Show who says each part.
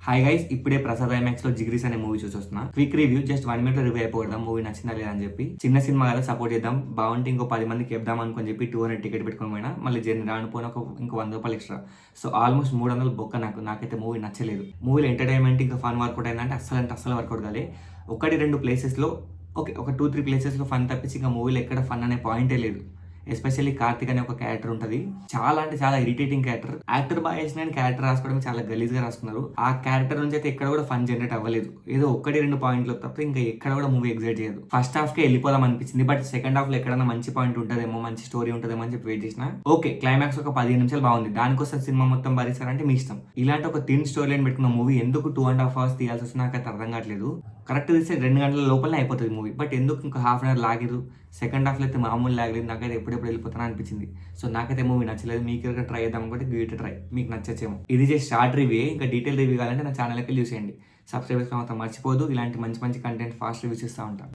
Speaker 1: Hi guys, ఇప్పుడే Prasad IMAX లో జిగ్రీస్ అనే మూవీ చూసి వస్తున్నా. క్విక్ రివ్యూ, జస్ట్ 1 minute లో రివ్యూ అయిపోదాం. మూవీ నచ్చిందా లేదా అని చెప్పి. చిన్న సినిమా కదా, సపోర్ట్ చేద్దాం. బాగుంటే ఇంకో 10 మందికి చెప్దాం అనుకుని చెప్పి 200 టికెట్ పెట్టుకుని పోయినా. మళ్ళీ జర్నీ రానుపోయిన ఇంకో 100 రూపాయలు ఎక్స్ట్రా. సో ఆల్మోస్ట్ 300 బొక్క. నాకైతే మూవీ నచ్చలేదు. మూవీలో ఎంటర్టైన్మెంట్ ఇంకా ఫన్ వర్కౌట్ అయిందంటే అస్సలు వర్కౌట్ కాలే. 1-2 ప్లేసెస్లో ఓకే, ఒక 2-3 ప్లేసెస్లో ఫన్ తప్పించి ఇంకా మూవీలో ఎక్కడ ఫన్ అనే పాయింటే లేదు. ఎస్పెషల్లీ కార్తిక్ అనే ఒక క్యారెక్టర్ ఉంటుంది. చాలా అంటే చాలా ఇరిటేటింగ్ క్యారెక్టర్. యాక్టర్ బాగా చేసిన క్యారెక్టర్ రాసుకోవడం చాలా గలీజ్ గా రాసుకున్నారు. ఆ క్యారెక్టర్ నుంచి అయితే ఎక్కడ కూడా ఫన్ జనరేట్ అవ్వలేదు. ఏదో 1-2 పాయింట్లు తప్ప ఇంకా ఎక్కడ కూడా మూవీ ఎగ్జైట్ చేయదు. ఫస్ట్ హాఫ్ కే వెళ్ళిపోదాం అనిపించింది, బట్ సెకండ్ హాఫ్ లో ఎక్కడైనా మంచి పాయింట్ ఉంటుందేమో, మంచి స్టోరీ ఉంటుందేమో అని చెప్పి వెయిట్ చేసిన. ఓకే, క్లైమాక్స్ ఒక 15 నిమిషాలు బాగుంది. దానికోసం సినిమా మొత్తం భరిస్తారంటే మీ ఇష్టం. ఇలాంటి ఒక థిన్ స్టోరీ లైన్ పెట్టుకున్న మూవీ ఎందుకు 2.5 hours తీయాల్సి వస్తుంది నాకైతే అర్థం కావట్లేదు. కరెక్ట్ తీస్తే 2 గంటల లోపలనే అయిపోతుంది మూవీ, బట్ ఎందుకు ఇంకా హాఫ్ అన్ అవర్ లాగేదు. సెకండ్ హాఫ్లో అయితే మామూలు లాగలేదు. నాకైతే ఎప్పుడెప్పుడు వెళ్ళిపోతాను అనిపించింది. సో నాకైతే మూవీ నచ్చలేదు. మీకు ఎవరైనా ట్రై చేద్దాం అనుకుంటే గివ్ ట్రై, మీకు నచ్చచ్చేమో. ఇది జస్ట్ షార్ట్ రివ్యూ. ఇంకా డీటెయిల్ రివ్యూ కావాలంటే నా ఛానల్కి వెళ్ళి చూసేయండి. సబ్స్క్రైబ్ చేసుకోవడం మర్చిపోదు. ఇలాంటి మంచి కంటెంట్ ఫాస్ట్ రివ్యూస్ ఇస్తూ ఉంటాను.